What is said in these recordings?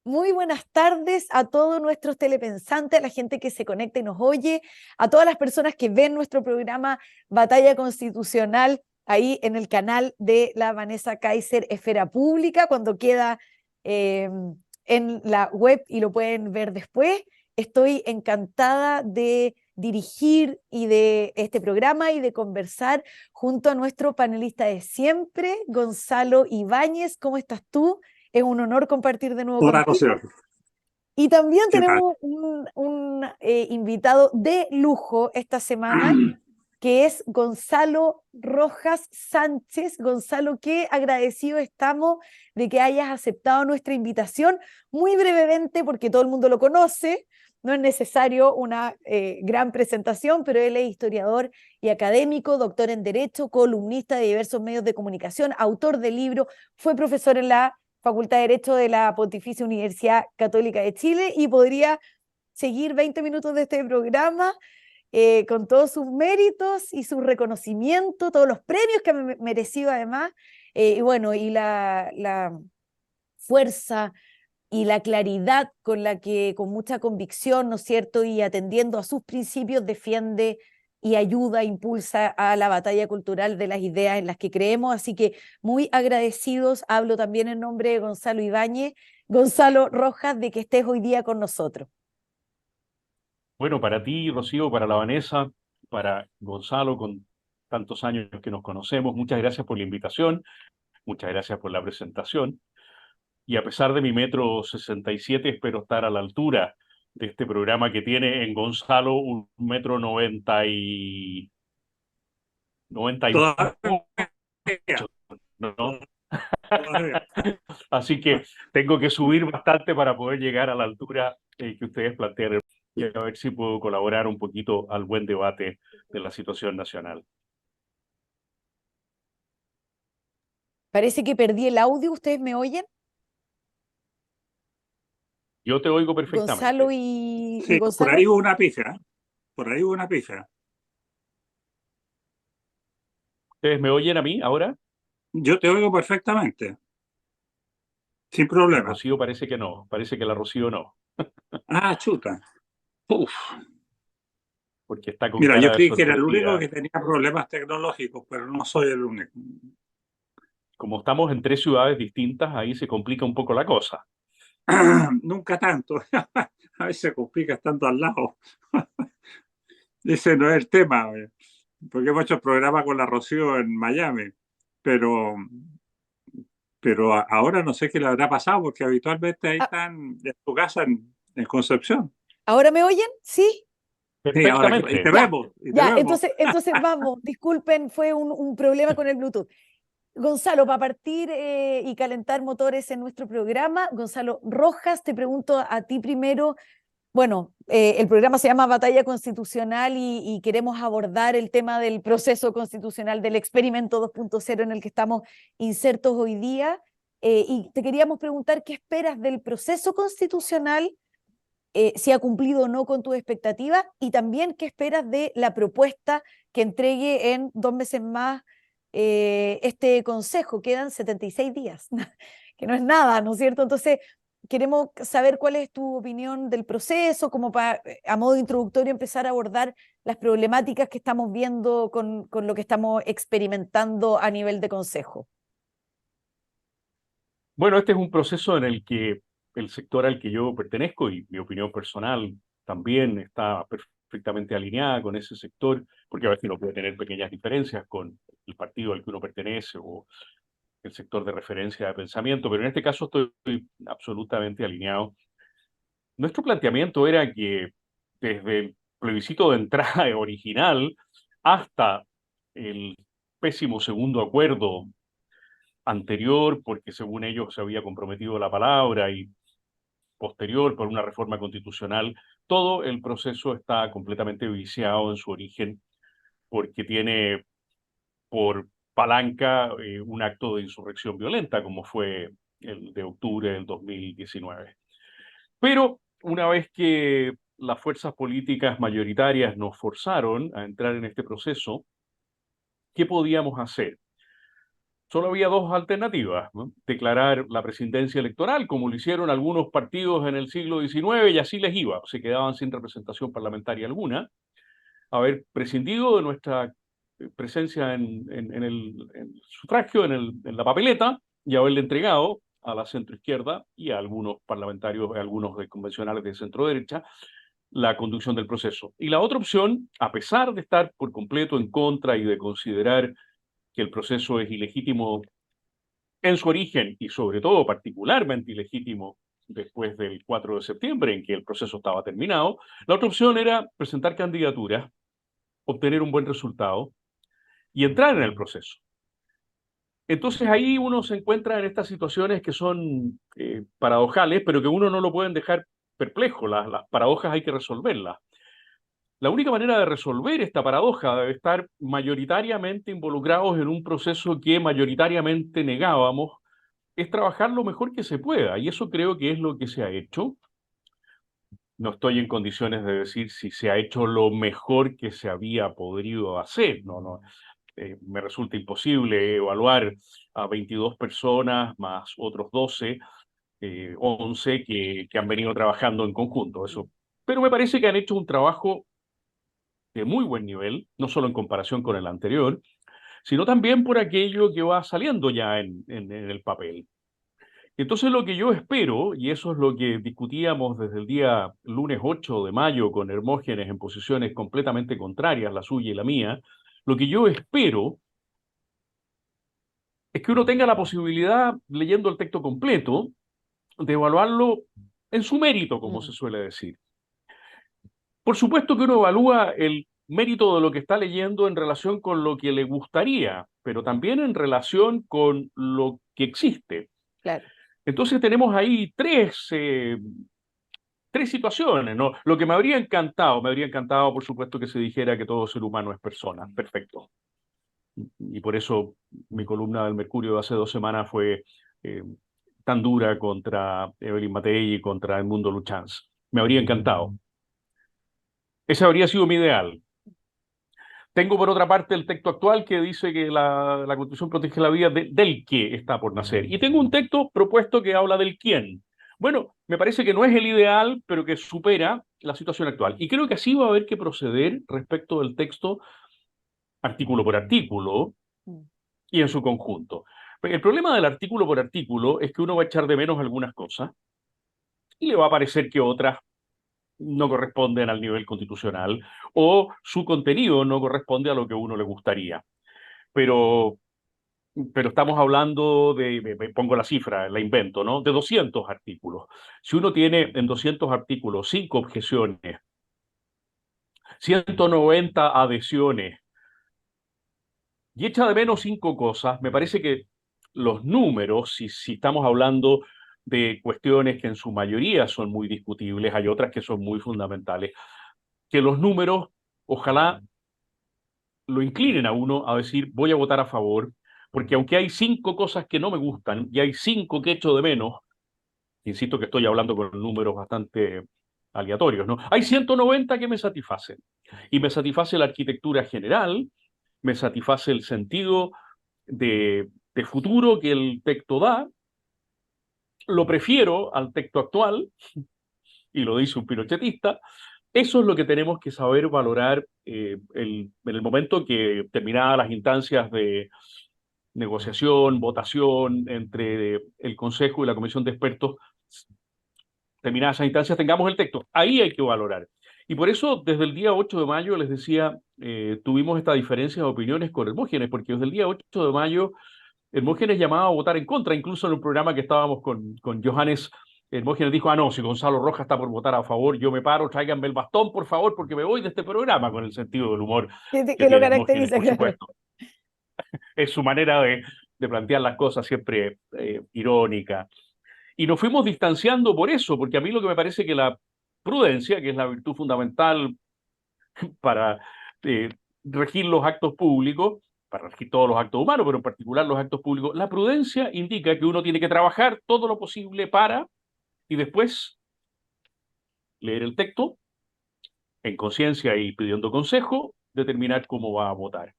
Muy buenas tardes a todos nuestros telepensantes, a la gente que se conecta y nos oye, a todas las personas que ven nuestro programa Batalla Constitucional ahí en el canal de la Vanessa Kaiser Esfera Pública, cuando queda en la web y lo pueden ver después. Estoy encantada de dirigir y de este programa y de conversar junto a nuestro panelista de siempre, Gonzalo Ibáñez. ¿Cómo estás tú? Es un honor compartir de nuevo Hola, Rocío. contigo. Y también ¿Qué tal? tenemos un invitado de lujo esta semana, que es Gonzalo Rojas Sánchez. Gonzalo, qué agradecido estamos de que hayas aceptado nuestra invitación. Muy brevemente, porque todo el mundo lo conoce, no es necesario una gran presentación, pero él es historiador y académico, doctor en Derecho, columnista de diversos medios de comunicación, autor de libros, fue profesor en la Facultad de Derecho de la Pontificia Universidad Católica de Chile y podría seguir 20 minutos de este programa con todos sus méritos y su reconocimiento, todos los premios que ha merecido además, y bueno, y la fuerza y la claridad con la que, con mucha convicción, ¿no es cierto?, y atendiendo a sus principios, defiende y ayuda, impulsa a la batalla cultural de las ideas en las que creemos. Así que muy agradecidos, hablo también en nombre de Gonzalo Ibáñez, Gonzalo Rojas, de que estés hoy día con nosotros. Bueno, para ti, Rocío, para la Vanessa, para Gonzalo, con tantos años que nos conocemos, muchas gracias por la invitación, muchas gracias por la presentación. Y a pesar de mi 1,67 m, espero estar a la altura de este programa que tiene en Gonzalo un 1,90 m Todavía, 98 m, ¿no? todavía. Así que tengo que subir bastante para poder llegar a la altura que ustedes plantean y a ver si puedo colaborar un poquito al buen debate de la situación nacional. Parece que perdí el audio, ¿ustedes me oyen? Yo te oigo Gonzalo perfectamente. y Sí, por ahí Gonzalo. hubo una pifia, ¿eh? Por ahí hubo una pifia. ¿Ustedes me oyen a mí ahora? Yo te oigo perfectamente, sin La problema. Rocío parece que no, parece que la Rocío no, Ah, chuta. Uf. porque está con Mira, yo cara de creí que era el único sorprendida. que tenía problemas tecnológicos, pero no soy el único. Como estamos en 3 ciudades distintas, ahí se complica un poco la cosa. Nunca tanto. A veces se complica estando al lado. Ese no es el tema, porque hemos hecho programas con la Rocío en Miami, pero, pero ahora no sé qué le habrá pasado, porque habitualmente ahí Ah, están en tu casa en Concepción. ¿ahora me oyen? ¿Sí? Sí, ahora que y te Perfectamente. Ya, vemos, y te ya, vemos. entonces vamos, disculpen, fue un problema con el Bluetooth. Gonzalo, para partir y calentar motores en nuestro programa, Gonzalo Rojas, te pregunto a ti primero. Bueno, el programa se llama Batalla Constitucional y queremos abordar el tema del proceso constitucional, del experimento 2.0 en el que estamos insertos hoy día. Y te queríamos preguntar qué esperas del proceso constitucional, si ha cumplido o no con tus expectativas, y también qué esperas de la propuesta que entregue en 2 meses más este Consejo. Quedan 76 días, que no es nada, ¿no es cierto? Entonces, queremos saber cuál es tu opinión del proceso, como para, a modo introductorio, empezar a abordar las problemáticas que estamos viendo con lo que estamos experimentando a nivel de Consejo. Bueno, este es un proceso en el que el sector al que yo pertenezco y mi opinión personal también está perfectamente alineada con ese sector, porque a veces uno puede tener pequeñas diferencias con el partido al que uno pertenece el sector de referencia de pensamiento, pero en este caso estoy absolutamente alineado. Nuestro planteamiento era que desde el plebiscito de entrada original hasta el pésimo segundo acuerdo anterior, porque según ellos se había comprometido la palabra, y posterior por una reforma constitucional, todo el proceso está completamente viciado en su origen, porque tiene por palanca un acto de insurrección violenta, como fue el de octubre del 2019. Pero una vez que las fuerzas políticas mayoritarias nos forzaron a entrar en este proceso, ¿qué podíamos hacer? Solo había dos alternativas, ¿no? Declarar la presidencia electoral, como lo hicieron algunos partidos en el siglo XIX, y así les iba, se quedaban sin representación parlamentaria alguna, haber prescindido de nuestra presencia en el sufragio, en la papeleta, y haberle entregado a la centroizquierda y a algunos parlamentarios, a algunos convencionales de centro derecha, la conducción del proceso. Y la otra opción, a pesar de estar por completo en contra y de considerar que el proceso es ilegítimo en su origen y sobre todo particularmente ilegítimo después del 4 de septiembre, en que el proceso estaba terminado, la otra opción era presentar candidaturas, obtener un buen resultado y entrar en el proceso. Entonces ahí uno se encuentra en estas situaciones que son paradojales, pero que uno no lo pueden dejar perplejo. Las paradojas hay que resolverlas. La única manera de resolver esta paradoja debe estar mayoritariamente involucrados en un proceso que mayoritariamente negábamos, es trabajar lo mejor que se pueda, y eso creo que es lo que se ha hecho. No estoy en condiciones de decir si se ha hecho lo mejor que se había podido hacer, no, me resulta imposible evaluar a 22 personas más otros 12, 11 que han venido trabajando en conjunto, eso. Pero me parece que han hecho un trabajo de muy buen nivel, no solo en comparación con el anterior, sino también por aquello que va saliendo ya en el papel. Entonces lo que yo espero, y eso es lo que discutíamos desde el día lunes 8 de mayo con Hermógenes en posiciones completamente contrarias, la suya y la mía, lo que yo espero es que uno tenga la posibilidad, leyendo el texto completo, de evaluarlo en su mérito, como se suele decir. Por supuesto que uno evalúa el mérito de lo que está leyendo en relación con lo que le gustaría, pero también en relación con lo que existe. Claro. Entonces tenemos ahí tres situaciones, ¿no? Lo que me habría encantado, por supuesto, que se dijera que todo ser humano es persona. Perfecto. Y por eso mi columna del Mercurio de hace 2 semanas fue tan dura contra Evelyn Matei y contra Edmundo Luchans. Me habría encantado. Ese habría sido mi ideal. Tengo por otra parte el texto actual que dice que la Constitución protege la vida del que está por nacer. Y tengo un texto propuesto que habla del quién. Bueno, me parece que no es el ideal, pero que supera la situación actual. Y creo que así va a haber que proceder respecto del texto artículo por artículo y en su conjunto. El problema del artículo por artículo es que uno va a echar de menos algunas cosas y le va a parecer que otras no corresponden al nivel constitucional o su contenido no corresponde a lo que a uno le gustaría. Pero estamos hablando me pongo la cifra, la invento, ¿no? De 200 artículos. Si uno tiene en 200 artículos 5 objeciones, 190 adhesiones y echa de menos 5 cosas, me parece que los números, si estamos hablando de cuestiones que en su mayoría son muy discutibles, hay otras que son muy fundamentales, que los números ojalá lo inclinen a uno a decir voy a votar a favor, porque aunque hay 5 cosas que no me gustan y hay 5 que echo de menos, insisto que estoy hablando con números bastante aleatorios, ¿no? Hay 190 que me satisfacen. Y me satisface la arquitectura general, me satisface el sentido de futuro que el texto da, lo prefiero al texto actual, y lo dice un pinochetista. Eso es lo que tenemos que saber valorar en el momento que terminadas las instancias de negociación, votación entre el Consejo y la Comisión de Expertos, terminadas esas instancias, tengamos el texto. Ahí hay que valorar. Y por eso, desde el día 8 de mayo, les decía, tuvimos esta diferencia de opiniones con Hermógenes, porque desde el día 8 de mayo Hermógenes llamaba a votar en contra, incluso en un programa que estábamos con Johannes. Hermógenes dijo, no, si Gonzalo Rojas está por votar a favor, yo me paro, tráiganme el bastón, por favor, porque me voy de este programa, con el sentido del humor que Que lo tiene Hermógenes, caracteriza, por claro. supuesto. Es su manera de plantear las cosas siempre irónica. Y nos fuimos distanciando por eso, porque a mí lo que me parece que la prudencia, que es la virtud fundamental para regir los actos públicos, para regir todos los actos humanos, pero en particular los actos públicos, la prudencia indica que uno tiene que trabajar todo lo posible para, y después leer el texto en conciencia y pidiendo consejo, determinar cómo va a votar.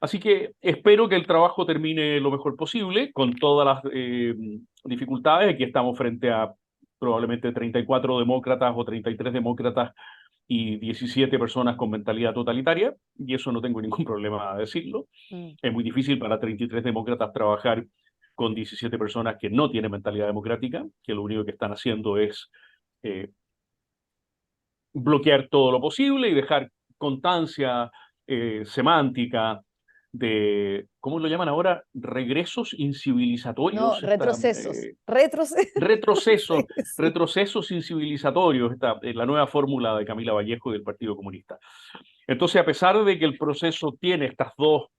Así que espero que el trabajo termine lo mejor posible, con todas las dificultades. Aquí estamos frente a probablemente 34 demócratas o 33 demócratas y 17 personas con mentalidad totalitaria, y eso no tengo ningún problema a decirlo. Es muy difícil para 33 demócratas trabajar con 17 personas que no tienen mentalidad democrática, que lo único que están haciendo es bloquear todo lo posible y dejar constancia semántica de, ¿cómo lo llaman ahora? Regresos No, incivilizatorios, retrocesos. Retrocesos. retrocesos incivilizatorios, la nueva fórmula de Camila Vallejo y del Partido Comunista. Entonces, a pesar de que el proceso tiene estas dos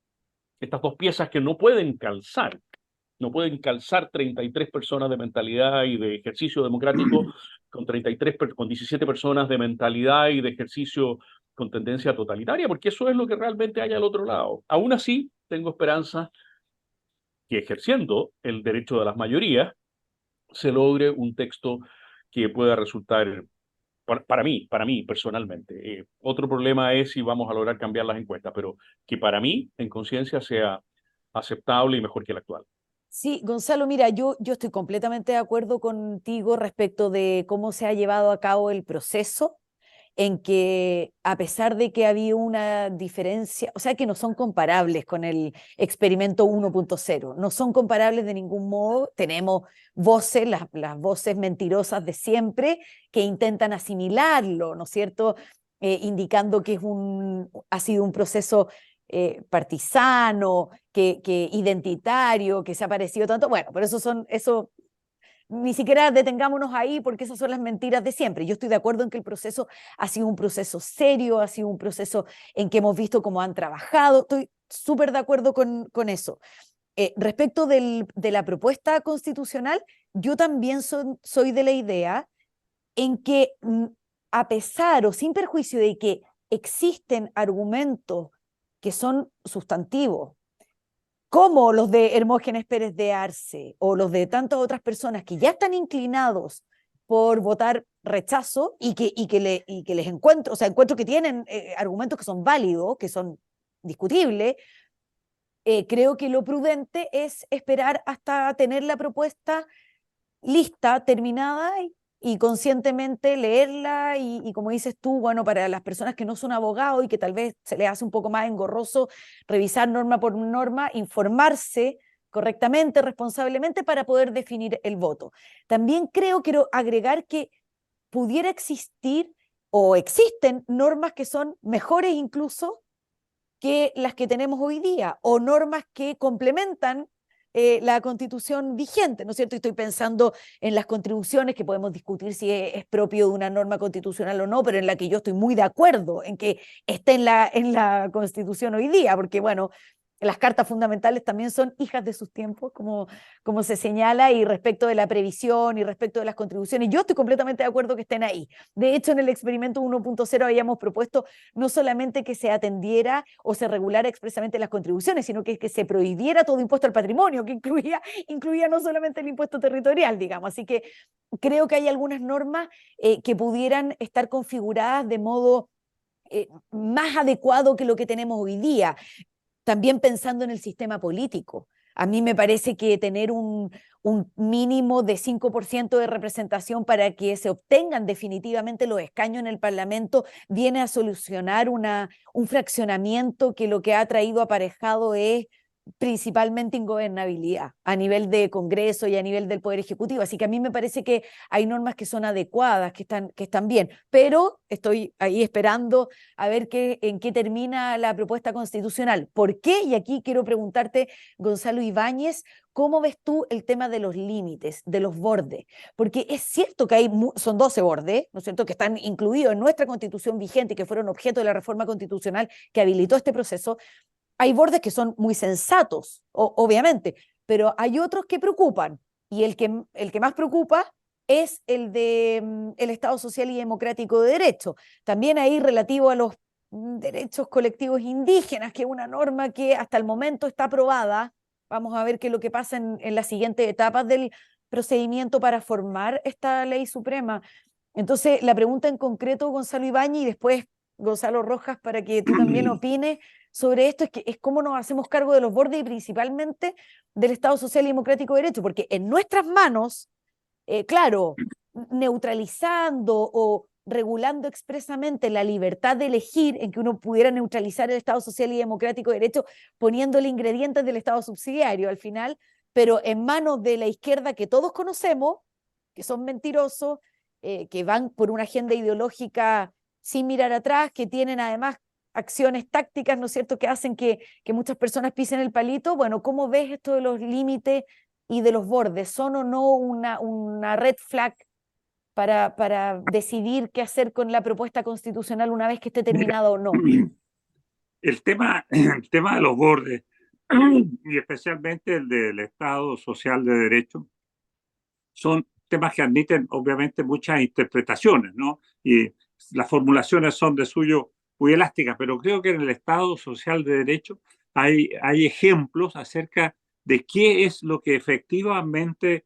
piezas que no pueden calzar 33 personas de mentalidad y de ejercicio democrático con 17 personas de mentalidad y de ejercicio con tendencia totalitaria, porque eso es lo que realmente hay al otro lado. Aún así, tengo esperanza que ejerciendo el derecho de las mayorías se logre un texto que pueda resultar, para mí personalmente. Otro problema es si vamos a lograr cambiar las encuestas, pero que para mí, en conciencia, sea aceptable y mejor que el actual. Sí, Gonzalo, mira, yo estoy completamente de acuerdo contigo respecto de cómo se ha llevado a cabo el proceso, en que a pesar de que había una diferencia, o sea que no son comparables con el experimento 1.0, no son comparables de ningún modo, tenemos voces, las voces mentirosas de siempre que intentan asimilarlo, ¿no es cierto? Indicando que ha sido un proceso partisano, que identitario, que se ha parecido tanto. Bueno, pero eso ni siquiera detengámonos ahí porque esas son las mentiras de siempre. Yo estoy de acuerdo en que el proceso ha sido un proceso serio, ha sido un proceso en que hemos visto cómo han trabajado. Estoy súper de acuerdo con eso. Respecto de la propuesta constitucional, yo también soy de la idea en que a pesar o sin perjuicio de que existen argumentos que son sustantivos, como los de Hermógenes Pérez de Arce o los de tantas otras personas que ya están inclinados por votar rechazo y que les encuentro, o sea, encuentro que tienen argumentos que son válidos, que son discutibles, creo que lo prudente es esperar hasta tener la propuesta lista, terminada y conscientemente leerla y como dices tú, bueno, para las personas que no son abogados y que tal vez se les hace un poco más engorroso revisar norma por norma, informarse correctamente, responsablemente para poder definir el voto. También quiero agregar que pudiera existir o existen normas que son mejores incluso que las que tenemos hoy día o normas que complementan la constitución vigente, ¿no es cierto? Y estoy pensando en las contribuciones que podemos discutir si es propio de una norma constitucional o no, pero en la que yo estoy muy de acuerdo en que esté en la constitución hoy día, porque bueno, las cartas fundamentales también son hijas de sus tiempos, como se señala, y respecto de la previsión y respecto de las contribuciones, yo estoy completamente de acuerdo que estén ahí. De hecho, en el experimento 1.0 habíamos propuesto no solamente que se atendiera o se regulara expresamente las contribuciones, sino que se prohibiera todo impuesto al patrimonio, que incluía no solamente el impuesto territorial, digamos. Así que creo que hay algunas normas que pudieran estar configuradas de modo más adecuado que lo que tenemos hoy día. También pensando en el sistema político. A mí me parece que tener un mínimo de 5% de representación para que se obtengan definitivamente los escaños en el Parlamento viene a solucionar un fraccionamiento que lo que ha traído aparejado es principalmente ingobernabilidad a nivel de Congreso y a nivel del Poder Ejecutivo. Así que a mí me parece que hay normas que son adecuadas, que están bien, pero estoy ahí esperando a ver en qué termina la propuesta constitucional. ¿Por qué? Y aquí quiero preguntarte, Gonzalo Ibáñez, ¿cómo ves tú el tema de los límites, de los bordes? Porque es cierto que son 12 bordes, ¿no es cierto?, que están incluidos en nuestra Constitución vigente y que fueron objeto de la reforma constitucional que habilitó este proceso. Hay bordes que son muy sensatos, obviamente, pero hay otros que preocupan, y el que más preocupa es el de el Estado Social y Democrático de Derecho. También ahí relativo a los derechos colectivos indígenas, que es una norma que hasta el momento está aprobada. Vamos a ver qué es lo que pasa en las siguientes etapas del procedimiento para formar esta ley suprema. Entonces, la pregunta en concreto, Gonzalo Ibáñez, y después Gonzalo Rojas, para que tú también opines sobre esto, es cómo nos hacemos cargo de los bordes y principalmente del Estado Social y Democrático de Derecho, porque en nuestras manos, claro, neutralizando o regulando expresamente la libertad de elegir, en que uno pudiera neutralizar el Estado Social y Democrático de Derecho poniéndole ingredientes del Estado subsidiario al final, pero en manos de la izquierda que todos conocemos, que son mentirosos, que van por una agenda ideológica sin mirar atrás, que tienen además acciones tácticas, ¿no es cierto?, que hacen que muchas personas pisen el palito. Bueno, ¿cómo ves esto de los límites y de los bordes? ¿Son o no una red flag para decidir qué hacer con la propuesta constitucional una vez que esté terminada o no? El tema de los bordes, y especialmente el del Estado Social de Derecho, son temas que admiten obviamente muchas interpretaciones, ¿no? Y las formulaciones son de suyo muy elásticas, pero creo que en el Estado Social de Derecho hay ejemplos acerca de qué es lo que efectivamente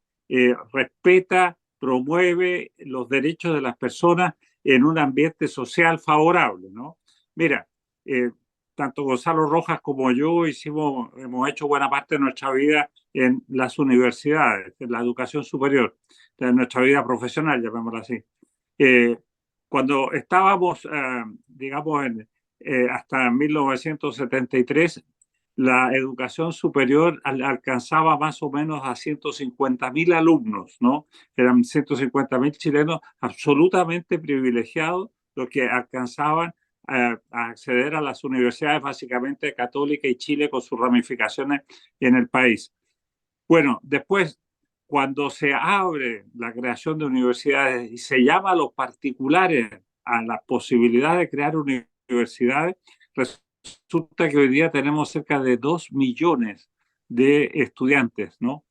respeta, promueve los derechos de las personas en un ambiente social favorable, ¿no? Mira, eh, tanto Gonzalo Rojas como yo hemos hecho buena parte de nuestra vida en las universidades, en la educación superior, de nuestra vida profesional, llamémoslo así. Eh, Cuando estábamos, digamos, hasta 1973, la educación superior alcanzaba más o menos a 150.000 alumnos, ¿no? Eran 150.000 chilenos absolutamente privilegiados, los que alcanzaban a acceder a las universidades básicamente católicas y Chile con sus ramificaciones en el país. Bueno, después, cuando se abre la creación de universidades y se llama a los particulares a la posibilidad de crear universidades, resulta que hoy día tenemos cerca de 2 millones de estudiantes, ¿no?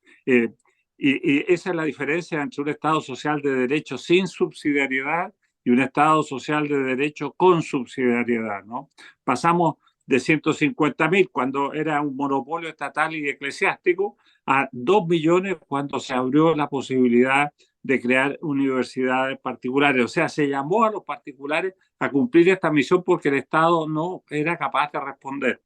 Y esa es la diferencia entre un Estado social de derecho sin subsidiariedad y un Estado social de derecho con subsidiariedad, ¿no? Pasamos de 150.000 cuando era un monopolio estatal y eclesiástico a 2 millones cuando se abrió la posibilidad de crear universidades particulares. O sea, se llamó a los particulares a cumplir esta misión porque el Estado no era capaz de responder.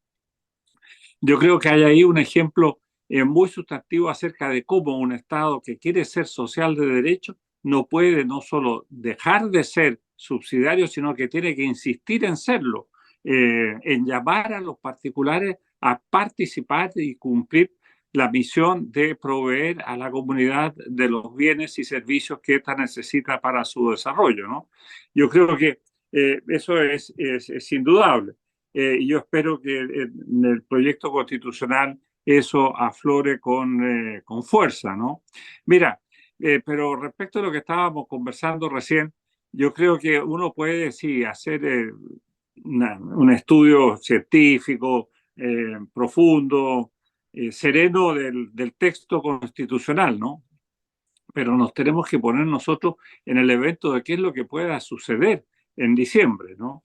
Yo creo que hay ahí un ejemplo muy sustantivo acerca de cómo un Estado que quiere ser social de derecho no puede no solo dejar de ser subsidiario, sino que tiene que insistir en serlo, en llamar a los particulares a participar y cumplir la misión de proveer a la comunidad de los bienes y servicios que ésta necesita para su desarrollo, ¿no? Yo creo que eso es indudable. Y yo espero que en el proyecto constitucional eso aflore con fuerza, ¿no? Mira, pero respecto a lo que estábamos conversando recién, yo creo que uno puede, sí, hacer un estudio científico profundo, sereno del texto constitucional, ¿no? Pero nos tenemos que poner nosotros en el evento de qué es lo que pueda suceder en diciembre, ¿no?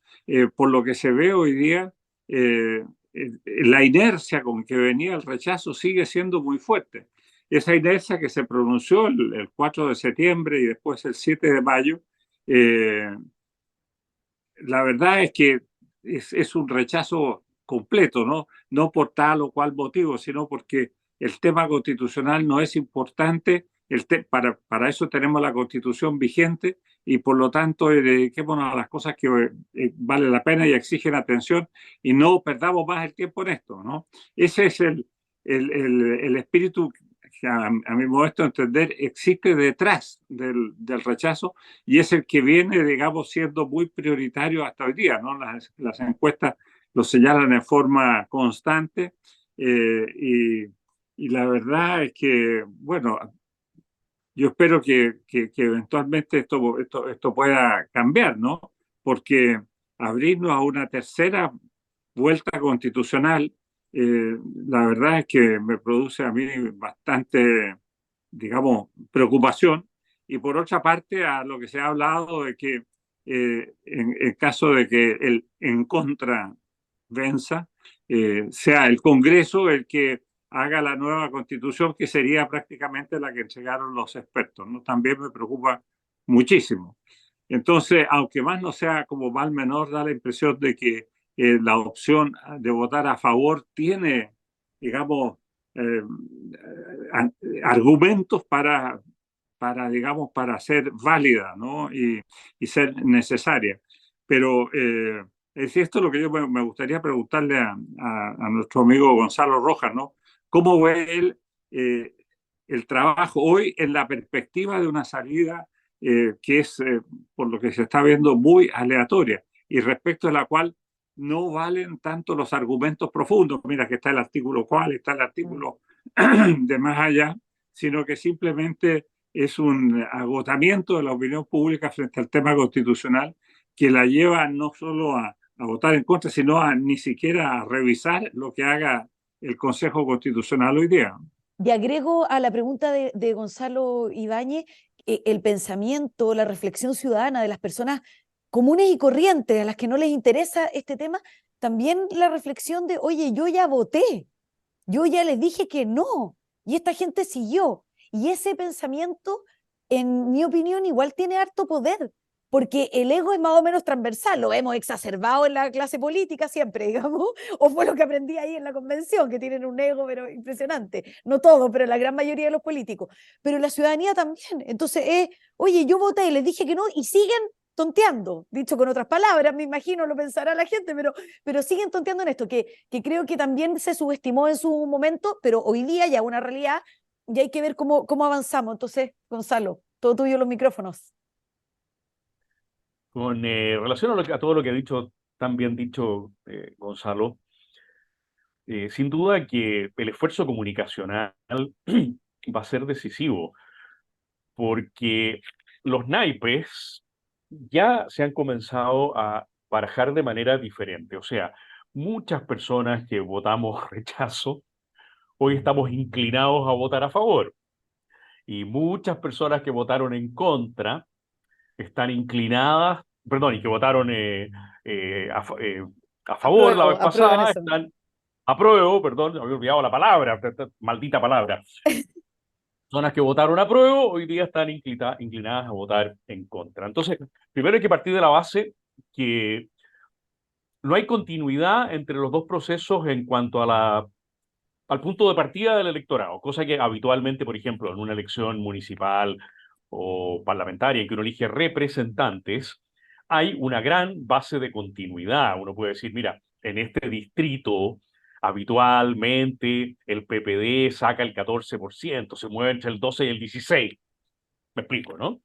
Por lo que se ve hoy día, la inercia con que venía el rechazo sigue siendo muy fuerte. Esa inercia que se pronunció el 4 de septiembre y después el 7 de mayo, eh, la verdad es que es un rechazo completo, ¿no? No por tal o cual motivo, sino porque el tema constitucional no es importante. Para eso tenemos la Constitución vigente y por lo tanto dediquémonos a las cosas que vale la pena y exigen atención y no perdamos más el tiempo en esto, ¿no? Ese es el espíritu que a mi modesto entender existe detrás del rechazo y es el que viene, digamos, siendo muy prioritario hasta hoy día, ¿no? Las encuestas lo señalan en forma constante y la verdad es que, bueno, yo espero que eventualmente esto pueda cambiar, ¿no? Porque abrirnos a una tercera vuelta constitucional, la verdad es que me produce a mí bastante, digamos, preocupación. Y por otra parte, a lo que se ha hablado de que en caso de que el en contra venza, sea el Congreso el que haga la nueva constitución, que sería prácticamente la que entregaron los expertos, ¿no? También me preocupa muchísimo. Entonces, aunque más no sea como mal menor, da la impresión de que la opción de votar a favor tiene, digamos, eh, argumentos digamos, para ser válida, ¿no? Y ser necesaria. Pero es esto lo que yo me gustaría preguntarle a nuestro amigo Gonzalo Rojas, ¿no? ¿Cómo ve él el trabajo hoy en la perspectiva de una salida que es, por lo que se está viendo, muy aleatoria y respecto a la cual no valen tanto los argumentos profundos? Mira que está el artículo cual, está el artículo de más allá, sino que simplemente es un agotamiento de la opinión pública frente al tema constitucional que la lleva no solo a votar en contra, sino a ni siquiera a revisar lo que haga el Consejo Constitucional hoy día. Y agrego a la pregunta de Gonzalo Ibáñez el pensamiento, la reflexión ciudadana de las personas comunes y corrientes a las que no les interesa este tema, también la reflexión de, oye, yo ya voté, yo ya les dije que no, y esta gente siguió. Y ese pensamiento, en mi opinión, igual tiene harto poder, porque el ego es más o menos transversal, lo hemos exacerbado en la clase política siempre, digamos, o fue lo que aprendí ahí en la convención, que tienen un ego pero impresionante, no todo, pero la gran mayoría de los políticos, pero la ciudadanía también. Entonces, oye, yo voté y les dije que no y siguen tonteando, dicho con otras palabras, me imagino lo pensará la gente, pero siguen tonteando en esto, que creo que también se subestimó en su momento, pero hoy día ya es una realidad y hay que ver cómo avanzamos. Entonces, Gonzalo, todo tuyo los micrófonos. Con relación a todo lo que ha dicho, tan bien dicho Gonzalo, sin duda que el esfuerzo comunicacional va a ser decisivo, porque los naipes ya se han comenzado a barajar de manera diferente. O sea, muchas personas que votamos rechazo, hoy estamos inclinados a votar a favor. Y muchas personas que votaron en contra están inclinadas, perdón, y que votaron a favor la vez Aprueban pasada, eso. están apruebo, perdón, había olvidado la palabra, maldita palabra. Personas que votaron apruebo hoy día están inclinadas a votar en contra. Entonces, primero hay que partir de la base que no hay continuidad entre los dos procesos en cuanto a al punto de partida del electorado, cosa que habitualmente, por ejemplo, en una elección municipal o parlamentaria en que uno elige representantes, hay una gran base de continuidad. Uno puede decir, mira, en este distrito habitualmente el PPD saca el 14%, se mueve entre el 12 y el 16%. Me explico, ¿no?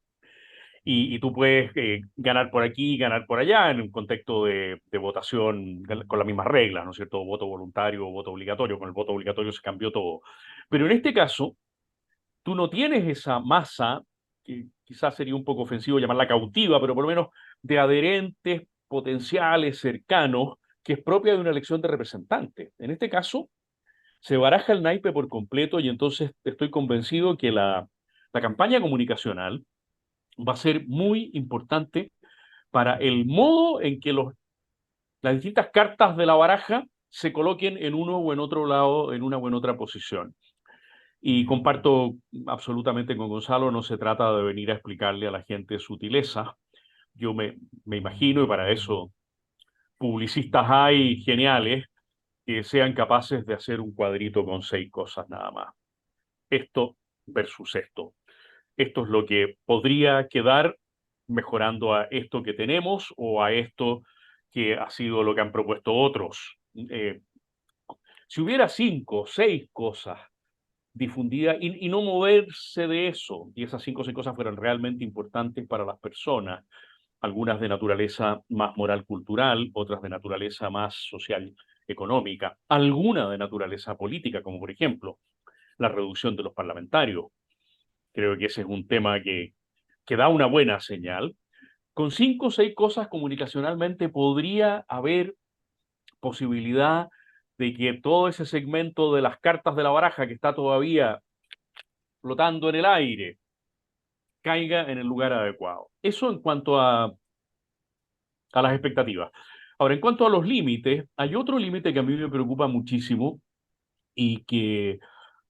Y tú puedes ganar por aquí, ganar por allá, en un contexto de votación con las mismas reglas, ¿no es cierto? Voto voluntario o voto obligatorio. Con el voto obligatorio se cambió todo. Pero en este caso, tú no tienes esa masa, que quizás sería un poco ofensivo llamarla cautiva, pero por lo menos de adherentes potenciales, cercanos, que es propia de una elección de representantes. En este caso, se baraja el naipe por completo y entonces estoy convencido que la campaña comunicacional va a ser muy importante para el modo en que las distintas cartas de la baraja se coloquen en uno o en otro lado, en una o en otra posición. Y comparto absolutamente con Gonzalo, no se trata de venir a explicarle a la gente sutileza. Yo me imagino, y para eso publicistas hay geniales, que sean capaces de hacer un cuadrito con 6 cosas nada más. Esto versus esto. Esto es lo que podría quedar mejorando a esto que tenemos o a esto que ha sido lo que han propuesto otros. Si hubiera 5 o 6 cosas difundidas y no moverse de eso, y esas 5 o 6 cosas fueran realmente importantes para las personas, algunas de naturaleza más moral cultural, otras de naturaleza más social económica, alguna de naturaleza política, como por ejemplo la reducción de los parlamentarios. Creo que ese es un tema que da una buena señal. Con 5 o 6 cosas comunicacionalmente podría haber posibilidad de que todo ese segmento de las cartas de la baraja que está todavía flotando en el aire caiga en el lugar adecuado. Eso en cuanto a las expectativas. Ahora, en cuanto a los límites, hay otro límite que a mí me preocupa muchísimo y que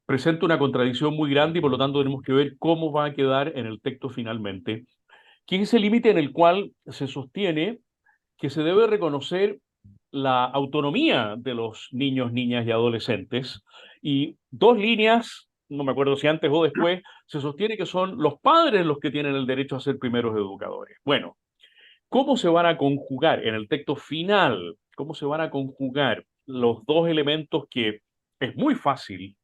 presenta una contradicción muy grande y por lo tanto tenemos que ver cómo va a quedar en el texto finalmente, que es ese límite en el cual se sostiene que se debe reconocer la autonomía de los niños, niñas y adolescentes, y 2 líneas, no me acuerdo si antes o después, se sostiene que son los padres los que tienen el derecho a ser primeros educadores. Bueno, ¿cómo se van a conjugar en el texto final? ¿Cómo se van a conjugar los 2 elementos que es muy fácil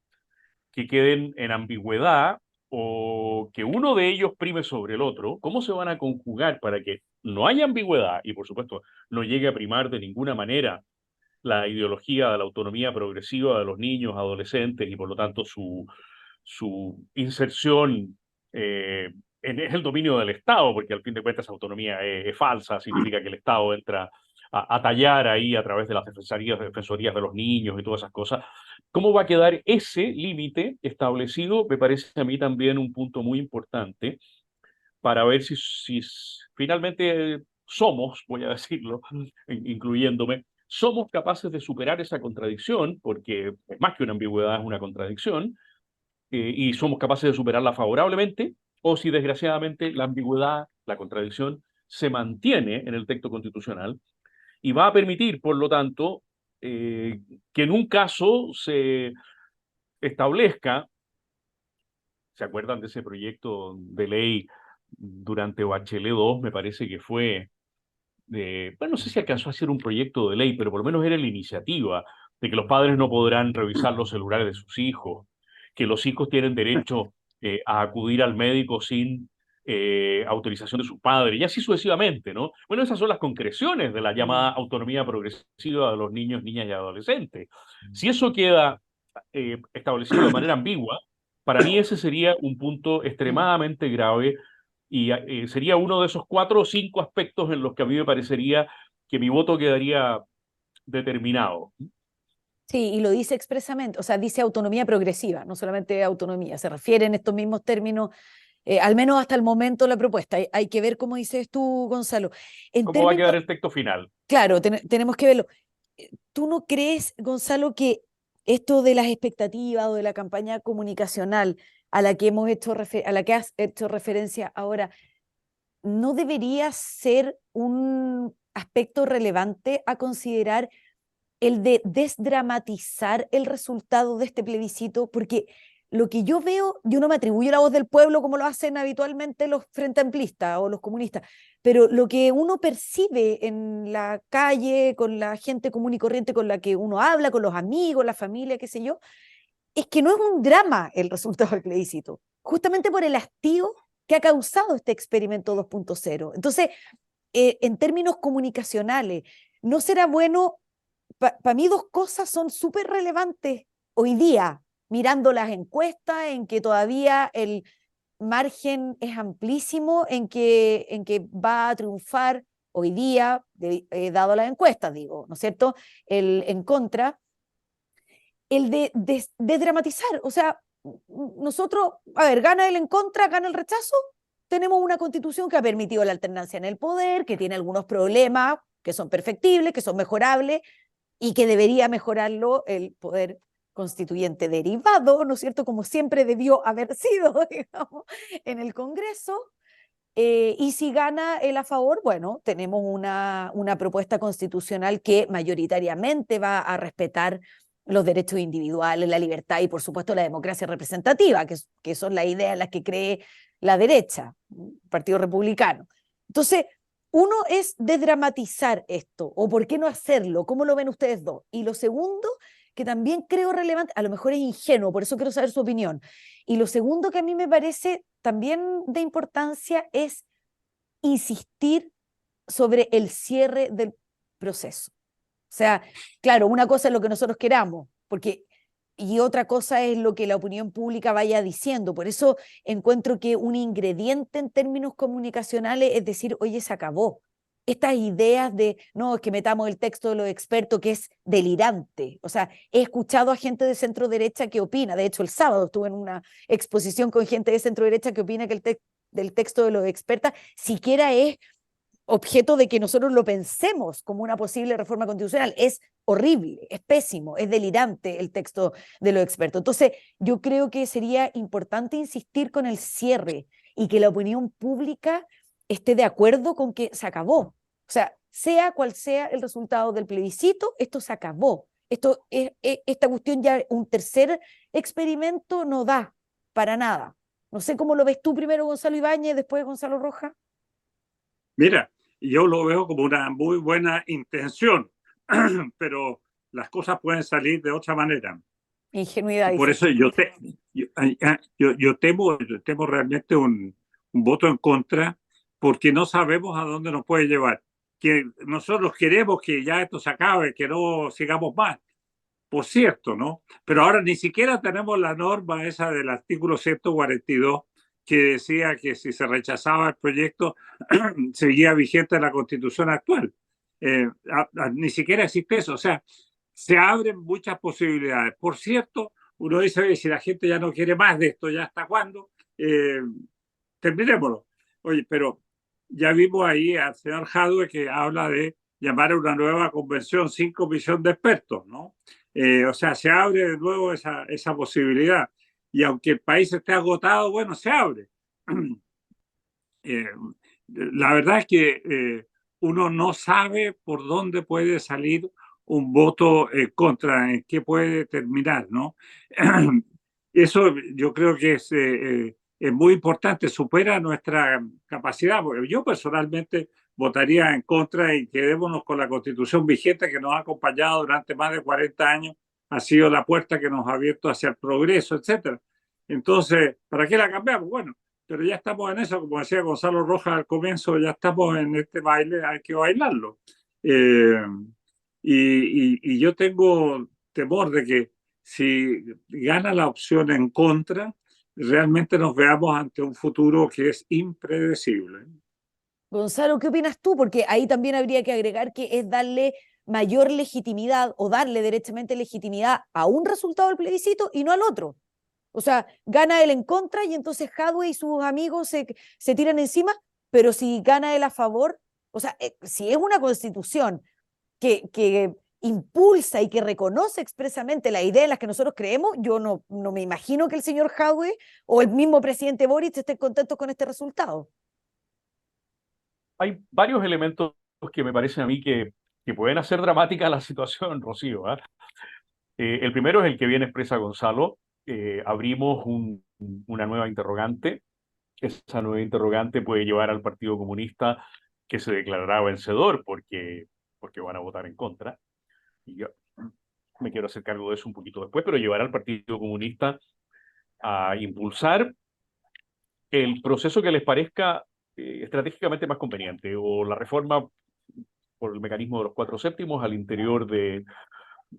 que queden en ambigüedad o que uno de ellos prime sobre el otro? ¿Cómo se van a conjugar para que no haya ambigüedad y, por supuesto, no llegue a primar de ninguna manera la ideología de la autonomía progresiva de los niños, adolescentes y, por lo tanto, su inserción en el dominio del Estado, porque al fin de cuentas esa autonomía es falsa, significa que el Estado entra a tallar ahí a través de las defensorías de los niños y todas esas cosas? ¿Cómo va a quedar ese límite establecido? Me parece a mí también un punto muy importante para ver si finalmente somos, voy a decirlo, incluyéndome, somos capaces de superar esa contradicción, porque es más que una ambigüedad, es una contradicción, y somos capaces de superarla favorablemente, o si desgraciadamente la ambigüedad, la contradicción, se mantiene en el texto constitucional y va a permitir, por lo tanto, que en un caso se establezca, ¿se acuerdan de ese proyecto de ley durante Bachelet 2? Me parece que fue, bueno, no sé si alcanzó a ser un proyecto de ley, pero por lo menos era la iniciativa de que los padres no podrán revisar los celulares de sus hijos, que los hijos tienen derecho a acudir al médico sin autorización de sus padres, y así sucesivamente, ¿no? Bueno, esas son las concreciones de la llamada autonomía progresiva de los niños, niñas y adolescentes. Si eso queda establecido de manera ambigua, para mí ese sería un punto extremadamente grave y sería uno de esos 4 o 5 aspectos en los que a mí me parecería que mi voto quedaría determinado. Sí, y lo dice expresamente, o sea, dice autonomía progresiva, no solamente autonomía, se refiere en estos mismos términos, al menos hasta el momento la propuesta. Hay que ver cómo dices tú, Gonzalo. En ¿Cómo va a términos, quedar el texto final? claro, tenemos que verlo. ¿Tú no crees, Gonzalo, que esto de las expectativas o de la campaña comunicacional a la que a la que has hecho referencia ahora, no debería ser un aspecto relevante a considerar el de desdramatizar el resultado de este plebiscito? Porque lo que yo veo, yo no me atribuyo la voz del pueblo como lo hacen habitualmente los frente amplistas o los comunistas, pero lo que uno percibe en la calle, con la gente común y corriente con la que uno habla, con los amigos, la familia, qué sé yo, es que no es un drama el resultado del plebiscito, justamente por el hastío que ha causado este experimento 2.0. Entonces, en términos comunicacionales, ¿no será bueno? Para mí 2 cosas son súper relevantes hoy día, mirando las encuestas, en que todavía el margen es amplísimo, en que va a triunfar hoy día, dado las encuestas, digo, ¿no es cierto? El en contra, el de dramatizar, o sea, nosotros, a ver, gana el en contra, gana el rechazo, tenemos una constitución que ha permitido la alternancia en el poder, que tiene algunos problemas que son perfectibles, que son mejorables, y que debería mejorarlo el poder constituyente derivado, ¿no es cierto? Como siempre debió haber sido, digamos, en el Congreso. Y si gana el a favor, bueno, tenemos una propuesta constitucional que mayoritariamente va a respetar los derechos individuales, la libertad y, por supuesto, la democracia representativa, que son las ideas en las que cree la derecha, el Partido Republicano. Entonces, uno es desdramatizar esto, o por qué no hacerlo, ¿cómo lo ven ustedes dos? Y lo segundo, que también creo relevante, a lo mejor es ingenuo, por eso quiero saber su opinión. Y lo segundo que a mí me parece también de importancia es insistir sobre el cierre del proceso. O sea, claro, una cosa es lo que nosotros queramos, y otra cosa es lo que la opinión pública vaya diciendo. Por eso encuentro que un ingrediente en términos comunicacionales es decir, oye, se acabó. Estas ideas de, no, es que metamos el texto de los expertos, que es delirante. O sea, he escuchado a gente de centro derecha que opina, de hecho el sábado estuve en una exposición con gente de centro derecha que opina que del texto de los expertos siquiera es objeto de que nosotros lo pensemos como una posible reforma constitucional. Es horrible, es pésimo, es delirante el texto de los expertos. Entonces, yo creo que sería importante insistir con el cierre y que la opinión pública esté de acuerdo con que se acabó. O sea, sea cual sea el resultado del plebiscito, esto se acabó. Esta cuestión ya, un tercer experimento no da para nada. No sé cómo lo ves tú primero, Gonzalo Ibáñez, después Gonzalo Rojas. Mira, yo lo veo como una muy buena intención, pero las cosas pueden salir de otra manera. Ingenuidad. Por eso yo temo realmente un voto en contra, porque no sabemos a dónde nos puede llevar. Que nosotros queremos que ya esto se acabe, que no sigamos más, por cierto, ¿no? Pero ahora ni siquiera tenemos la norma esa del artículo 142 que decía que si se rechazaba el proyecto seguía vigente la Constitución actual. Ni siquiera existe eso. O sea, se abren muchas posibilidades. Por cierto, uno dice, oye, si la gente ya no quiere más de esto, ¿ya hasta cuándo? Terminémoslo. Oye, pero ya vimos ahí al señor Jadwe que habla de llamar a una nueva convención sin comisión de expertos, ¿no? O sea, se abre de nuevo esa posibilidad. Y aunque el país esté agotado, bueno, se abre. La verdad es que uno no sabe por dónde puede salir un voto contra, en qué puede terminar, ¿no? Eso yo creo que es muy importante, supera nuestra capacidad. Porque yo personalmente votaría en contra y quedémonos con la Constitución vigente que nos ha acompañado durante más de 40 años, ha sido la puerta que nos ha abierto hacia el progreso, etcétera. Entonces, ¿para qué la cambiamos? Bueno, pero ya estamos en eso, como decía Gonzalo Rojas al comienzo, ya estamos en este baile, hay que bailarlo. Y yo tengo temor de que si gana la opción en contra, realmente nos veamos ante un futuro que es impredecible. Gonzalo, ¿qué opinas tú? Porque ahí también habría que agregar que es darle mayor legitimidad o darle derechamente legitimidad a un resultado del plebiscito y no al otro. O sea, gana él en contra y entonces Jadwe y sus amigos se tiran encima, pero si gana él a favor, o sea, si es una constitución que impulsa y que reconoce expresamente la idea en las que nosotros creemos, yo no me imagino que el señor Jadwe o el mismo presidente Boric estén contentos con este resultado. Hay varios elementos que me parecen a mí que pueden hacer dramática la situación, Rocío, ¿eh? El primero es el que bien expresa Gonzalo. Abrimos una nueva interrogante. Esa nueva interrogante puede llevar al Partido Comunista, que se declarará vencedor porque van a votar en contra. Y yo me quiero hacer cargo de eso un poquito después, pero llevará al Partido Comunista a impulsar el proceso que les parezca estratégicamente más conveniente, o la reforma por el mecanismo de los 4/7 al interior de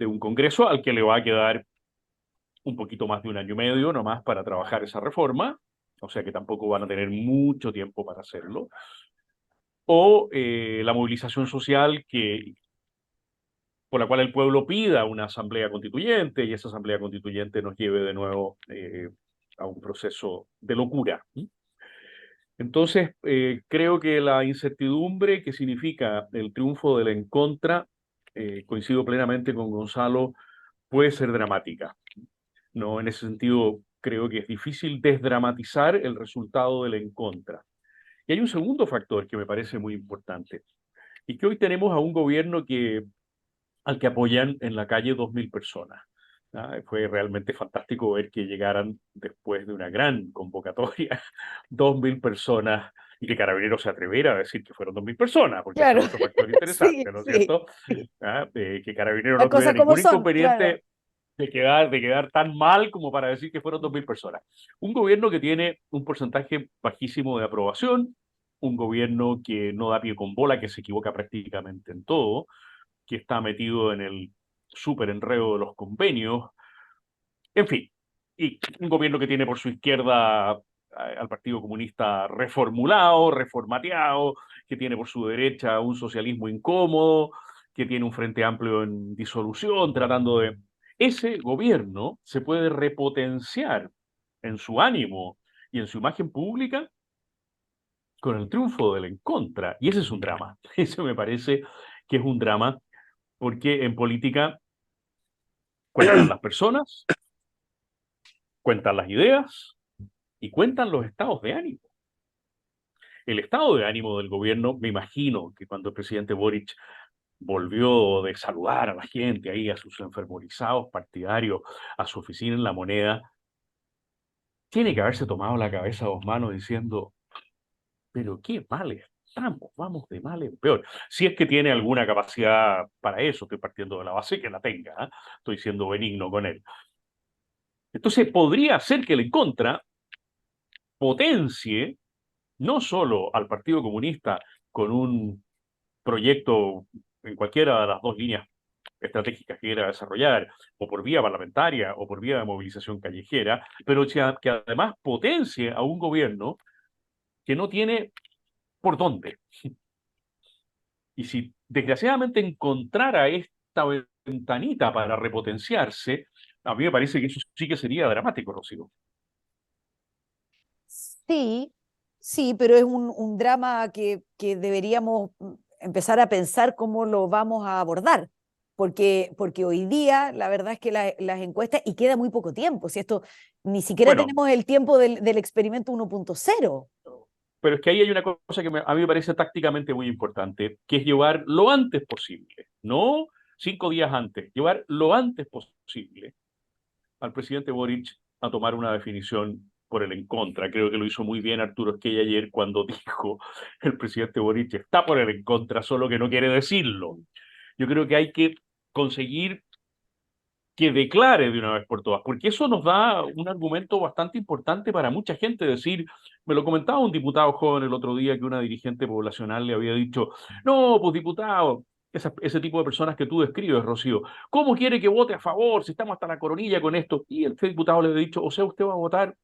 un Congreso al que le va a quedar un poquito más de un año y medio nomás para trabajar esa reforma, o sea que tampoco van a tener mucho tiempo para hacerlo, o la movilización social por la cual el pueblo pida una asamblea constituyente y esa asamblea constituyente nos lleve de nuevo a un proceso de locura. Entonces, creo que la incertidumbre que significa el triunfo del en contra, coincido plenamente con Gonzalo, puede ser dramática. No, en ese sentido, creo que es difícil desdramatizar el resultado del en contra. Y hay un segundo factor que me parece muy importante, y que hoy tenemos a un gobierno al que apoyan en la calle 2.000 personas. Fue realmente fantástico ver que llegaran después de una gran convocatoria 2.000 personas y que Carabineros se atreviera a decir que fueron 2.000 personas, porque Claro. ese es otro factor interesante, Sí, ¿no es sí. cierto? Que Carabineros Las no tuviera cosas como ningún son, inconveniente claro. de quedar tan mal como para decir que fueron 2.000 personas. Un gobierno que tiene un porcentaje bajísimo de aprobación, un gobierno que no da pie con bola, que se equivoca prácticamente en todo, que está metido en el súper enredo de los convenios, en fin, y un gobierno que tiene por su izquierda al Partido Comunista reformulado, reformateado, que tiene por su derecha un socialismo incómodo, que tiene un Frente Amplio en disolución, tratando de... Ese gobierno se puede repotenciar en su ánimo y en su imagen pública con el triunfo del en contra. Y ese es un drama. Ese me parece que es un drama porque en política cuentan las personas, cuentan las ideas y cuentan los estados de ánimo. El estado de ánimo del gobierno, me imagino que cuando el presidente Boric volvió de saludar a la gente ahí, a sus enfermorizados partidarios, a su oficina en La Moneda, tiene que haberse tomado la cabeza a dos manos diciendo, pero qué mal estamos, vamos de mal en peor. Si es que tiene alguna capacidad para eso, estoy partiendo de la base que la tenga, ¿eh? Estoy siendo benigno con él. Entonces podría ser que el contra potencie no solo al Partido Comunista con un proyecto en cualquiera de las dos líneas estratégicas que quiera desarrollar, o por vía parlamentaria o por vía de movilización callejera, pero que además potencie a un gobierno que no tiene por dónde. Y si desgraciadamente encontrara esta ventanita para repotenciarse, a mí me parece que eso sí que sería dramático, Rocío. Sí, sí, pero es un drama que deberíamos empezar a pensar cómo lo vamos a abordar, porque hoy día la verdad es que las encuestas, y queda muy poco tiempo, si esto ni siquiera Bueno, tenemos el tiempo del experimento 1.0. pero es que ahí hay una cosa que a mí me parece tácticamente muy importante, que es llevar lo antes posible, no 5 días antes, llevar lo antes posible al presidente Boric a tomar una definición por el en contra. Creo que lo hizo muy bien Arturo Esquella ayer cuando dijo el presidente Boric está por el en contra, solo que no quiere decirlo. Yo creo que hay que conseguir que declare de una vez por todas, porque eso nos da un argumento bastante importante para mucha gente. Decir, me lo comentaba un diputado joven el otro día que una dirigente poblacional le había dicho, no, pues diputado, ese tipo de personas que tú describes, Rocío, ¿cómo quiere que vote a favor si estamos hasta la coronilla con esto? Y el diputado le había dicho, o sea, usted va a votar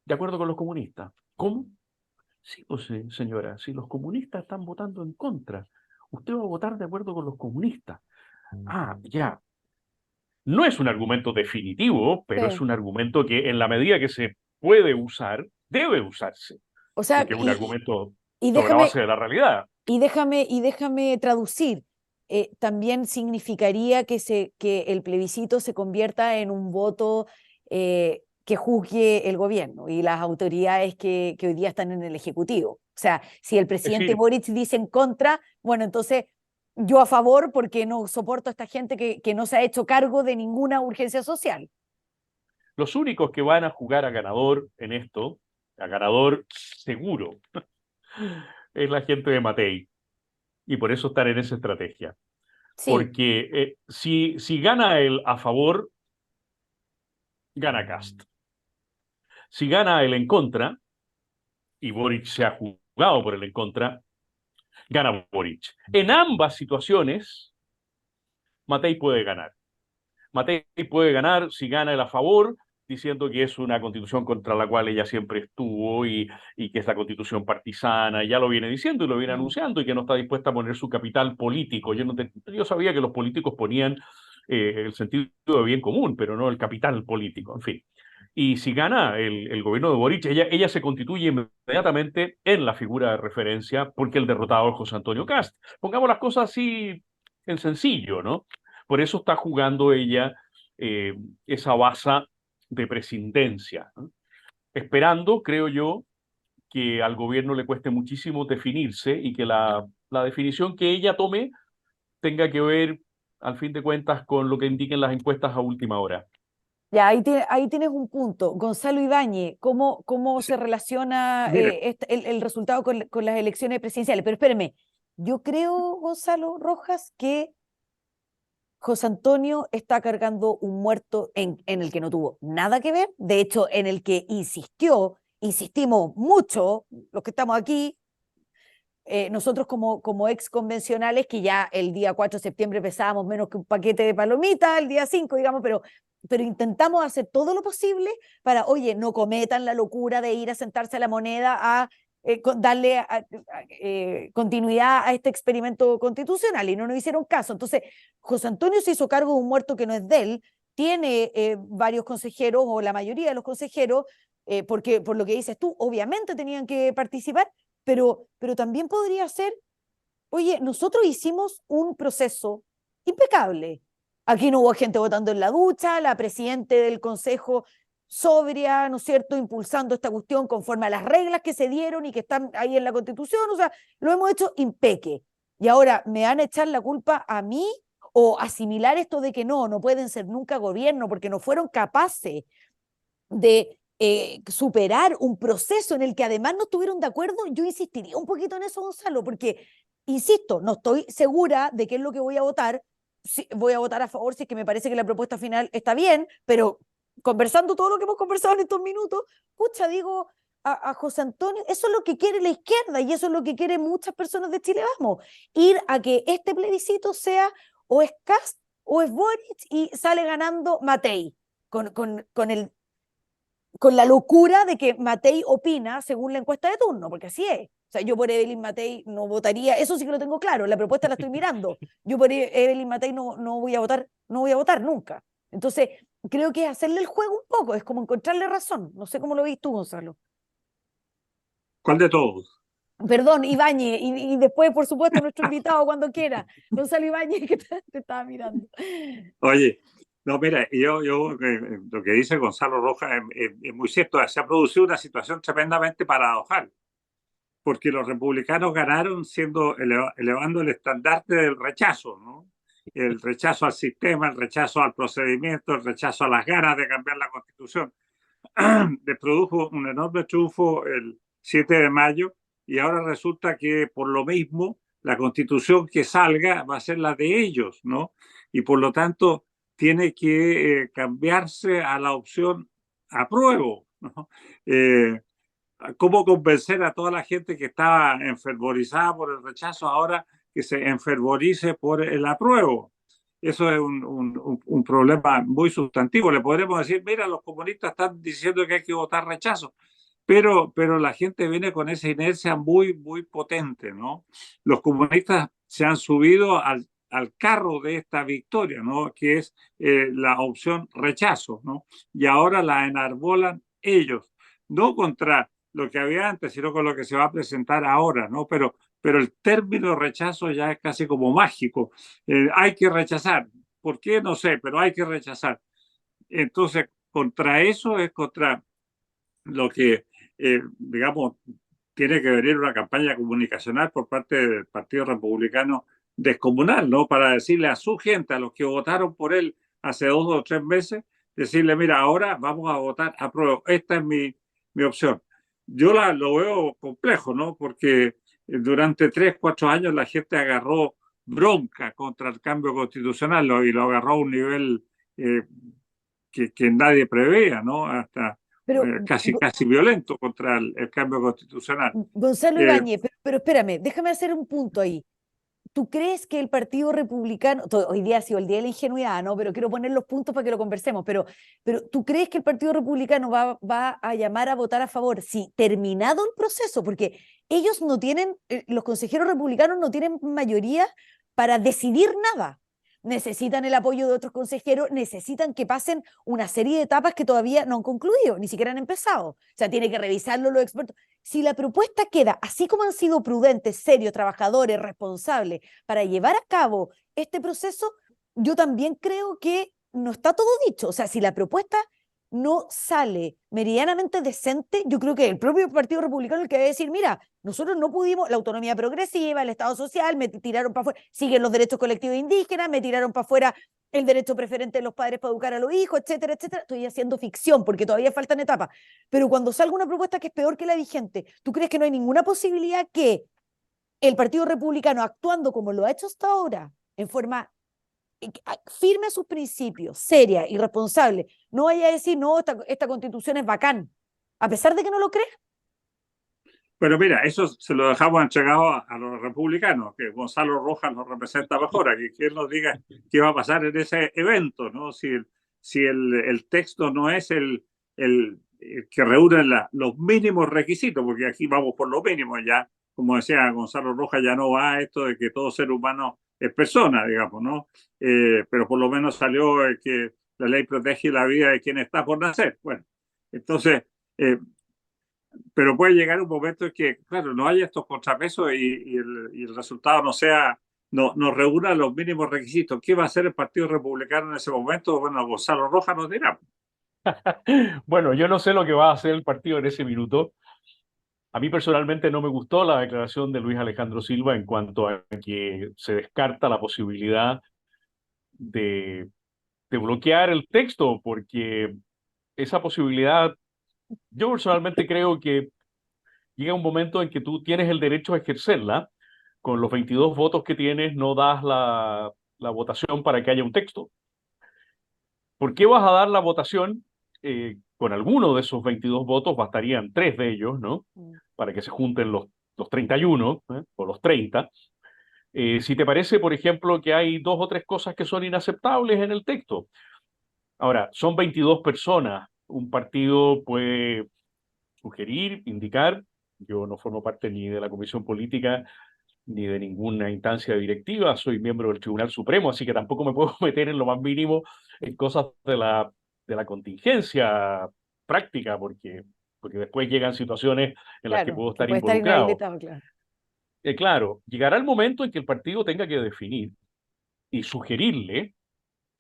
de acuerdo con los comunistas. ¿Cómo? Sí, pues señora, si los comunistas están votando en contra, usted va a votar de acuerdo con los comunistas. Ah, ya. No es un argumento definitivo, pero es Sí. un argumento que en la medida que se puede usar, debe usarse, O sea, porque es un argumento y sobre la déjame, base de la realidad. y déjame traducir. También significaría que el plebiscito se convierta en un voto que juzgue el gobierno y las autoridades que hoy día están en el Ejecutivo. O sea, si el Es presidente decir, Boric dice en contra, bueno, entonces yo a favor porque no soporto a esta gente que no se ha hecho cargo de ninguna urgencia social. los únicos que van a jugar a ganador en esto, a ganador seguro, es la gente de Matei. Y por eso están en esa estrategia. Sí, Porque si gana el a favor, gana Cast. Si gana el en contra, y Boric se ha jugado por el en contra, gana Boric. En ambas situaciones, Matei puede ganar. Matei puede ganar si gana el a favor, diciendo que es una constitución contra la cual ella siempre estuvo y que es la constitución partisana, ya lo viene diciendo y lo viene mm, anunciando y que no está dispuesta a poner su capital político. Yo sabía que los políticos ponían el sentido de bien común, pero no el capital político, en fin. Y si gana el gobierno de Boric, ella se constituye inmediatamente en la figura de referencia porque el derrotado es José Antonio Cast. Pongamos las cosas así en sencillo, ¿no? Por eso está jugando ella eh, esa baza de presidencia, ¿no? Esperando, creo yo, que al gobierno le cueste muchísimo definirse y que la definición que ella tome tenga que ver, al fin de cuentas, con lo que indiquen las encuestas a última hora. ya, ahí tienes un punto. Gonzalo Ibáñez, ¿cómo Sí, se relaciona mire, el resultado con las elecciones presidenciales? Pero espérame, yo creo, Gonzalo Rojas, que José Antonio está cargando un muerto en el que no tuvo nada que ver, de hecho, en el que insistimos mucho, los que estamos aquí, nosotros como ex convencionales, que ya el día 4 de septiembre pesábamos menos que un paquete de palomitas, el día 5, digamos, pero intentamos hacer todo lo posible para, oye, no cometan la locura de ir a sentarse a la moneda a darle continuidad a este experimento constitucional, y no nos hicieron caso. Entonces, José Antonio se hizo cargo de un muerto que no es de él, tiene varios consejeros, o la mayoría de los consejeros, porque por lo que dices tú, obviamente tenían que participar, pero también podría ser, oye, nosotros hicimos un proceso impecable. Aquí no hubo gente votando en la ducha, la presidenta del consejo sobria, ¿no es cierto?, impulsando esta cuestión conforme a las reglas que se dieron y que están ahí en la Constitución, o sea, lo hemos hecho impeque. Y ahora, ¿me van a echar la culpa a mí o asimilar esto de que no pueden ser nunca gobierno porque no fueron capaces de superar un proceso en el que además no estuvieron de acuerdo? Yo insistiría un poquito en eso, Gonzalo, porque, insisto, no estoy segura de qué es lo que voy a votar. Si, voy a votar a favor si es que me parece que la propuesta final está bien, pero conversando todo lo que hemos conversado en estos minutos, pucha, digo, a José Antonio, eso es lo que quiere la izquierda y eso es lo que quieren muchas personas de Chile Vamos, ir a que este plebiscito sea o es Kast o es Boric y sale ganando Matei, con la locura de que Matei opina según la encuesta de turno, porque así es. O sea, yo por Evelyn Matei no votaría, eso sí que lo tengo claro, la propuesta la estoy mirando. Yo por Evelyn Matei no voy a votar, no voy a votar nunca. Entonces, creo que es hacerle el juego un poco, es como encontrarle razón. No sé cómo lo ves tú, Gonzalo. ¿Cuál de todos? Perdón, Ibáñez, y después, por supuesto, nuestro invitado cuando quiera, Gonzalo Ibáñez, que te estaba mirando. Oye, no, mira, lo que dice Gonzalo Rojas es muy cierto. Se ha producido una situación tremendamente paradojal, porque los republicanos ganaron elevando el estandarte del rechazo, ¿no? El rechazo al sistema, el rechazo al procedimiento, el rechazo a las ganas de cambiar la Constitución. Les produjo un enorme triunfo el 7 de mayo, y ahora resulta que por lo mismo la Constitución que salga va a ser la de ellos, ¿no? Y por lo tanto tiene que cambiarse a la opción apruebo, ¿no? ¿Cómo convencer a toda la gente que estaba enfervorizada por el rechazo ahora que se enfervorice por el apruebo? Eso es un problema muy sustantivo. Le podremos decir, mira, los comunistas están diciendo que hay que votar rechazo, pero la gente viene con esa inercia muy, muy potente, ¿no? Los comunistas se han subido al carro de esta victoria, ¿no? Que es la opción rechazo, ¿no? Y ahora la enarbolan ellos, no contra lo que había antes, sino con lo que se va a presentar ahora, ¿no? Pero el término rechazo ya es casi como mágico. Hay que rechazar. ¿Por qué? No sé, pero hay que rechazar. Entonces, contra eso es contra lo que, digamos, tiene que venir una campaña comunicacional por parte del Partido Republicano descomunal, ¿no? Para decirle a su gente, a los que votaron por él hace 2 o 3 meses, decirle, mira, ahora vamos a votar a prueba. Esta es mi opción. Yo lo veo complejo, ¿no? Porque durante 3, 4 años la gente agarró bronca contra el cambio constitucional y lo agarró a un nivel que nadie preveía, ¿no? Hasta Pero, casi violento contra el cambio constitucional. Gonzalo Ibáñez, pero espérame, déjame hacer un punto ahí. ¿Tú crees que el Partido Republicano, hoy día ha sido el día de la ingenuidad, ¿no? Pero quiero poner los puntos para que lo conversemos, pero ¿tú crees que el Partido Republicano va a llamar a votar a favor si terminado el proceso? Porque ellos no tienen, los consejeros republicanos no tienen mayoría para decidir nada. Necesitan el apoyo de otros consejeros, necesitan que pasen una serie de etapas que todavía no han concluido, ni siquiera han empezado. O sea, tiene que revisarlo los expertos. Si la propuesta queda, así como han sido prudentes, serios, trabajadores, responsables, para llevar a cabo este proceso, yo también creo que no está todo dicho. O sea, si la propuesta no sale meridianamente decente, yo creo que el propio Partido Republicano es el que va a decir, mira, nosotros no pudimos, la autonomía progresiva, el Estado social, me tiraron para afuera, siguen los derechos colectivos indígenas, me tiraron para afuera el derecho preferente de los padres para educar a los hijos, etcétera, etcétera. Estoy haciendo ficción porque todavía faltan etapas. Pero cuando salga una propuesta que es peor que la vigente, ¿tú crees que no hay ninguna posibilidad que el Partido Republicano, actuando como lo ha hecho hasta ahora, en forma firme sus principios, seria y responsable. No vaya a decir, no, esta constitución es bacán, a pesar de que no lo cree. Pero mira, eso se lo dejamos entregado a los republicanos, que Gonzalo Rojas nos representa mejor, a que él nos diga qué va a pasar en ese evento, ¿no? Si el texto no es el que reúne los mínimos requisitos, porque aquí vamos por lo mínimo ya, como decía Gonzalo Rojas, ya no va a esto de que todo ser humano es persona, digamos, ¿no? Pero por lo menos salió que la ley protege la vida de quien está por nacer. Bueno, entonces... pero puede llegar un momento en que, claro, no haya estos contrapesos y el resultado no reúna los mínimos requisitos. ¿Qué va a hacer el Partido Republicano en ese momento? Bueno, Gonzalo Rojas nos dirá. Bueno, yo no sé lo que va a hacer el partido en ese minuto. A mí personalmente no me gustó la declaración de Luis Alejandro Silva en cuanto a que se descarta la posibilidad de, de bloquear el texto, porque esa posibilidad, yo personalmente creo que llega un momento en que tú tienes el derecho a ejercerla. Con los 22 votos que tienes, no das la votación para que haya un texto. ¿Por qué vas a dar la votación? Con alguno de esos 22 votos, bastarían 3 de ellos, ¿no? Para que se junten los 31, o los 30. Si te parece, por ejemplo, que hay 2 o 3 cosas que son inaceptables en el texto. Ahora, son 22 personas. Un partido puede sugerir, indicar. Yo no formo parte ni de la Comisión Política ni de ninguna instancia directiva. Soy miembro del Tribunal Supremo, así que tampoco me puedo meter en lo más mínimo en cosas de la contingencia práctica, porque después llegan situaciones en las que Claro, puedo que estar puede estar involucrado. inhabilitado, claro. Claro, llegará el momento en que el partido tenga que definir y sugerirle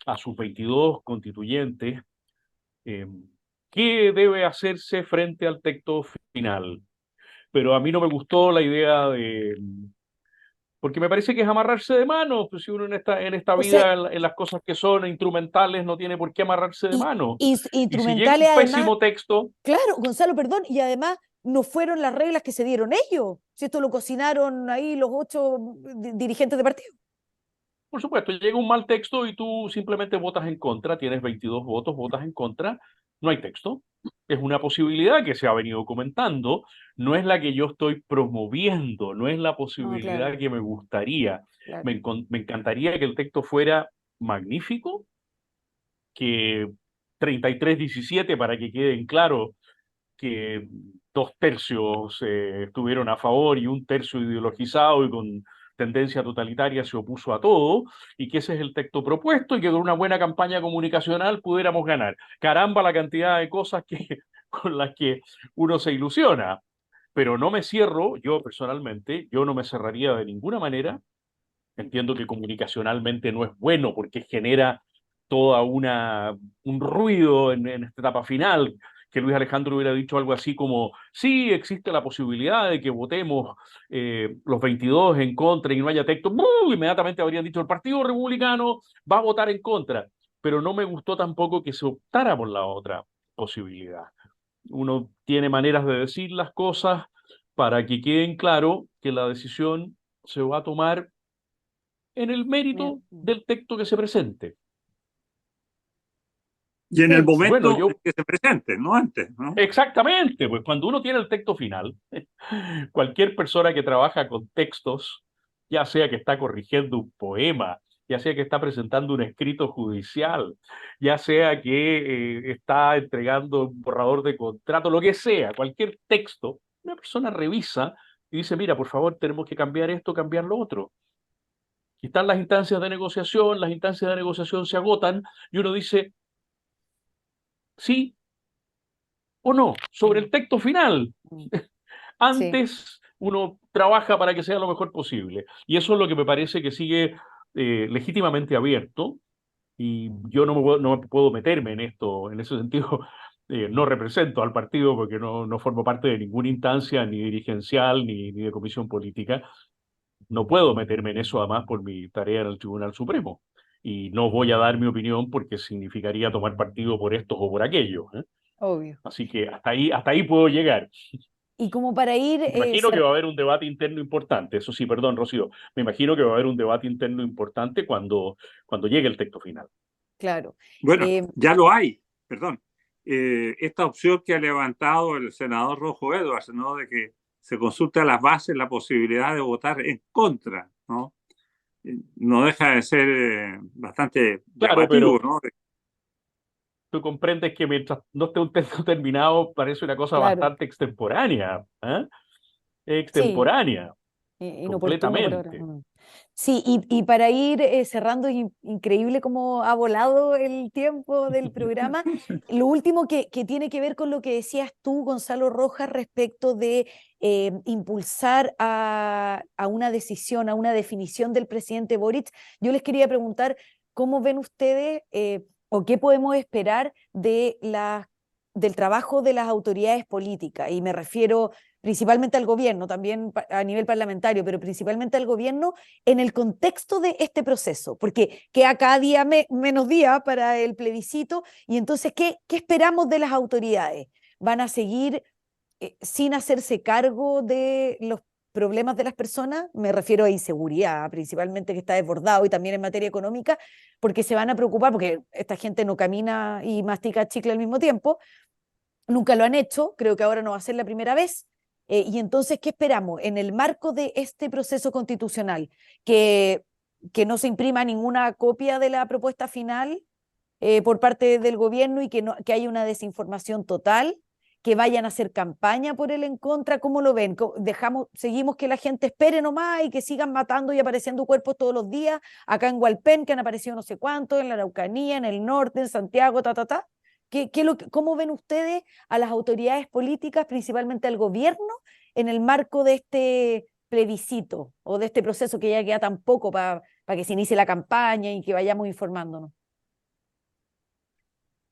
a sus 22 constituyentes eh, qué debe hacerse frente al texto final. Pero a mí no me gustó la idea porque me parece que es amarrarse de manos. Pues si uno en esta O sea, vida, en las cosas que son instrumentales, no tiene por qué amarrarse de manos. Y si llega instrumentales un además, pésimo texto, claro, Gonzalo, perdón, y además no fueron las reglas que se dieron ellos, si esto lo cocinaron ahí los 8 dirigentes de partido. por supuesto, llega un mal texto y tú simplemente votas en contra, tienes 22 votos, votas en contra, no hay texto. Es una posibilidad que se ha venido comentando, no es la que yo estoy promoviendo, no es la No, claro, posibilidad que me gustaría. claro. Me encantaría que el texto fuera magnífico, que 33-17, para que queden claros, que 2 tercios estuvieron a favor y 1 tercio ideologizado y con tendencia totalitaria se opuso a todo, y que ese es el texto propuesto y que con una buena campaña comunicacional pudiéramos ganar. Caramba, la cantidad de cosas con las que uno se ilusiona. Pero no me cierro, yo personalmente, yo no me cerraría de ninguna manera. Entiendo que comunicacionalmente no es bueno porque genera toda un ruido en esta etapa final, que Luis Alejandro hubiera dicho algo así como, sí, existe la posibilidad de que votemos los 22 en contra y no haya texto. ¡Buu! Inmediatamente habrían dicho, el Partido Republicano va a votar en contra, pero no me gustó tampoco que se optara por la otra posibilidad. Uno tiene maneras de decir las cosas para que queden claro que la decisión se va a tomar en el Bien. mérito del texto que se presente. Y en el Sí, Bueno, momento yo, en que se presente, no antes, ¿no? exactamente, pues cuando uno tiene el texto final, cualquier persona que trabaja con textos, ya sea que está corrigiendo un poema, ya sea que está presentando un escrito judicial, ya sea que está entregando un borrador de contrato, lo que sea, cualquier texto, una persona revisa y dice, mira, por favor, tenemos que cambiar esto, cambiar lo otro. Y están las instancias de negociación se agotan y uno dice sí o no sobre el texto final. sí. Antes uno trabaja para que sea lo mejor posible. Y eso es lo que me parece que sigue legítimamente abierto. Y yo no me puedo meterme en esto, en ese sentido. No represento al partido porque no formo parte de ninguna instancia, ni dirigencial, ni de comisión política. No puedo meterme en eso además por mi tarea en el Tribunal Supremo. Y no voy a dar mi opinión porque significaría tomar partido por estos o por aquellos, ¿eh? Obvio. Así que hasta ahí puedo llegar. Y como para ir... Me imagino que va a haber un debate interno importante, eso sí, perdón, Rocío, me imagino que va a haber un debate interno importante cuando llegue el texto final. claro. Bueno, ya lo hay, perdón. Esta opción que ha levantado el senador Rojo Edwards, ¿no? De que se consulte a las bases la posibilidad de votar en contra, ¿no? No deja de ser bastante Claro, llamativo, pero ¿no? tú comprendes que mientras no esté un texto terminado, parece una cosa Claro, bastante extemporánea, ¿eh? sí, Extemporánea, inoportuno por ahora. completamente. Sí, y para ir cerrando, es increíble cómo ha volado el tiempo del programa. Lo último que tiene que ver con lo que decías tú, Gonzalo Rojas, respecto de impulsar a una decisión, a una definición del presidente Boric. Yo les quería preguntar cómo ven ustedes o qué podemos esperar de del trabajo de las autoridades políticas. Y me refiero principalmente al gobierno, también a nivel parlamentario, pero principalmente al gobierno en el contexto de este proceso, porque queda cada día menos día para el plebiscito, y entonces, ¿qué esperamos de las autoridades? ¿Van a seguir sin hacerse cargo de los problemas de las personas? Me refiero a inseguridad, principalmente, que está desbordado, y también en materia económica, porque se van a preocupar, porque esta gente no camina y mastica chicle al mismo tiempo, nunca lo han hecho, creo que ahora no va a ser la primera vez. Y entonces, ¿qué esperamos? En el marco de este proceso constitucional, que, que no se imprima ninguna copia de la propuesta final por parte del gobierno, y que haya una desinformación total, que vayan a hacer campaña por el en contra. ¿Cómo lo ven? Seguimos que la gente espere nomás y que sigan matando y apareciendo cuerpos todos los días, acá en Hualpén, que han aparecido no sé cuántos, en la Araucanía, en el norte, en Santiago, ta, ta, ta. ¿Cómo ven ustedes a las autoridades políticas, principalmente al gobierno, en el marco de este plebiscito o de este proceso que ya queda tan poco para que se inicie la campaña y que vayamos informándonos?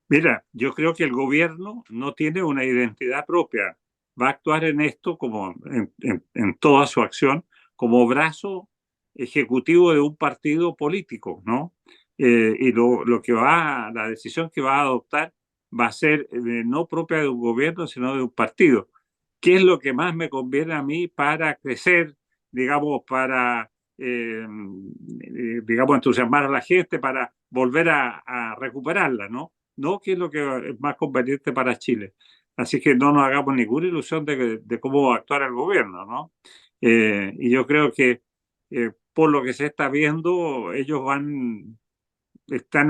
Mira, yo creo que el gobierno no tiene una identidad propia. Va a actuar en esto como en toda su acción como brazo ejecutivo de un partido político, ¿no? Y lo que la decisión que va a adoptar va a ser no propia de un gobierno, sino de un partido. ¿Qué es lo que más me conviene a mí para crecer, digamos, para, digamos, entusiasmar a la gente, para volver a recuperarla, ¿no? No, qué es lo que es más conveniente para Chile. Así que no nos hagamos ninguna ilusión de cómo va a actuar el gobierno, ¿no? Y yo creo que por lo que se está viendo, están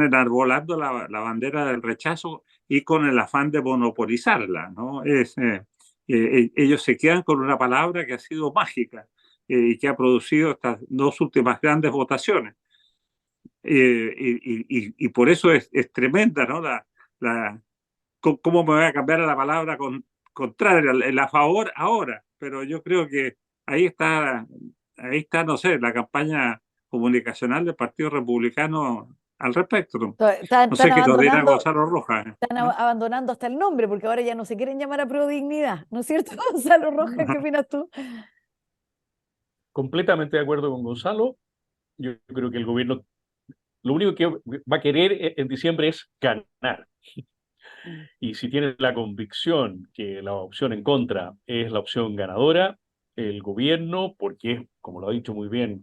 enarbolando la bandera del rechazo y con el afán de monopolizarla, ¿no? Ellos se quedan con una palabra que ha sido mágica y que ha producido estas dos últimas grandes votaciones. Y por eso es tremenda, ¿no? ¿Cómo me voy a cambiar a la palabra contraria, el a favor ahora? Pero yo creo que ahí está, no sé, la campaña comunicacional del Partido Republicano al respecto, ¿no? Están, No están sé qué nos dirá abandonando, Gonzalo Rojas, están ¿no? abandonando hasta el nombre, porque ahora ya no se quieren llamar a Prodignidad, ¿no es cierto, Gonzalo Rojas? ¿Qué opinas tú? Completamente de acuerdo con Gonzalo. Yo creo que el gobierno lo único que va a querer en diciembre es ganar. Mm. Y si tiene la convicción que la opción en contra es la opción ganadora, el gobierno, porque es, como lo ha dicho muy bien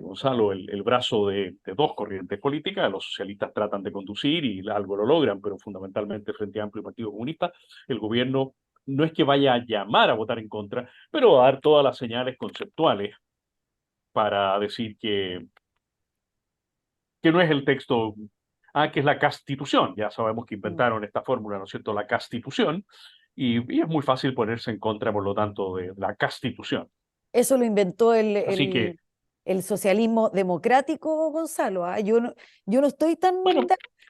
Gonzalo, el brazo de dos corrientes políticas, los socialistas tratan de conducir y algo lo logran, pero fundamentalmente Frente Amplio y Partido Comunista, el gobierno no es que vaya a llamar a votar en contra, pero va a dar todas las señales conceptuales para decir que no es el texto, que es la Constitución. Ya sabemos que Mm. inventaron esta fórmula, ¿no es cierto?, la Constitución, y es muy fácil ponerse en contra, por lo tanto, de la Constitución. Eso lo inventó Así que, el socialismo democrático, Gonzalo. ¿Ah? Yo no estoy bueno,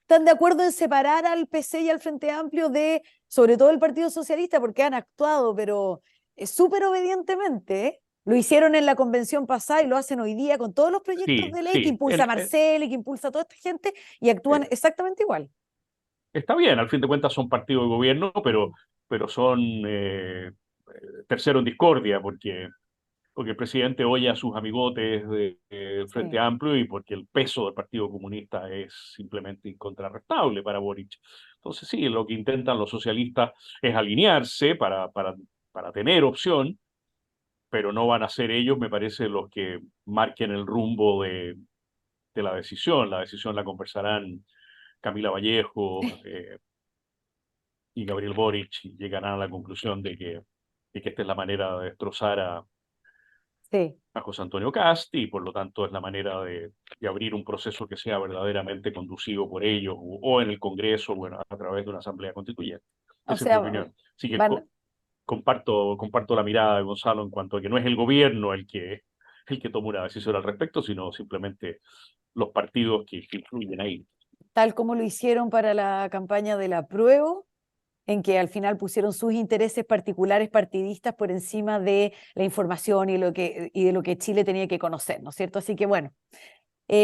tan de acuerdo en separar al PC y al Frente Amplio de, sobre todo, el Partido Socialista, porque han actuado, pero súper obedientemente. ¿Eh? Lo hicieron en la convención pasada y lo hacen hoy día con todos los proyectos sí, de ley que sí, impulsa Marcel y que impulsa toda esta gente, y actúan eh, exactamente igual. está bien, al fin de cuentas son partidos de gobierno, pero son tercero en discordia, porque el presidente oye a sus amigotes del Frente Sí. Amplio y porque el peso del Partido Comunista es simplemente incontrarrestable para Boric. Entonces sí, lo que intentan los socialistas es alinearse para para tener opción, pero no van a ser ellos, me parece, los que marquen el rumbo de la decisión. La decisión la conversarán Camila Vallejo y Gabriel Boric, y llegarán a la conclusión de que esta es la manera de destrozar Sí. a José Antonio Kast, y por lo tanto es la manera de abrir un proceso que sea verdaderamente conducido por ellos o en el Congreso, bueno, a través de una asamblea constituyente. O Esa es mi sea, opinión. Así que van, comparto la mirada de Gonzalo en cuanto a que no es el gobierno el que toma una decisión al respecto, sino simplemente los partidos que influyen ahí. tal como lo hicieron para la campaña del apruebo, en que al final pusieron sus intereses particulares partidistas por encima de la información y de lo que Chile tenía que conocer, ¿no es cierto? Así que bueno,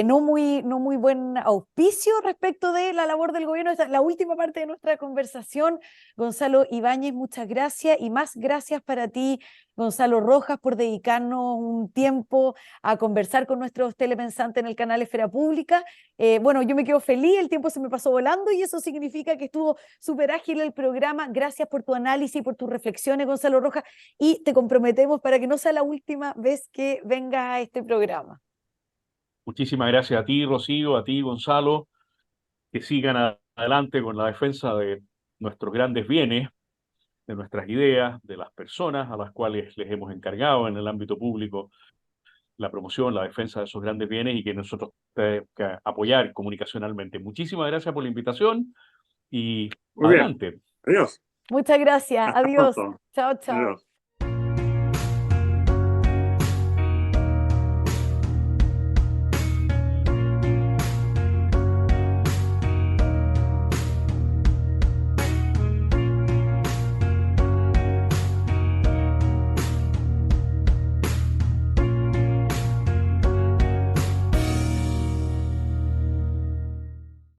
no muy buen auspicio respecto de la labor del gobierno. Esta es la última parte de nuestra conversación. Gonzalo Ibáñez, muchas gracias, y más gracias para ti, Gonzalo Rojas, por dedicarnos un tiempo a conversar con nuestros telepensantes en el canal Esfera Pública. Bueno, yo me quedo feliz, el tiempo se me pasó volando y eso significa que estuvo súper ágil el programa. Gracias por tu análisis y por tus reflexiones, Gonzalo Rojas, y te comprometemos para que no sea la última vez que vengas a este programa. Muchísimas gracias a ti, Rocío, a ti, Gonzalo, que sigan adelante con la defensa de nuestros grandes bienes, de nuestras ideas, de las personas a las cuales les hemos encargado en el ámbito público la promoción, la defensa de esos grandes bienes, y que nosotros tenemos que apoyar comunicacionalmente. Muchísimas gracias por la invitación y Muy bien. adelante. Adiós. Muchas gracias. Hasta Adiós. pronto. Chao, chao. Adiós.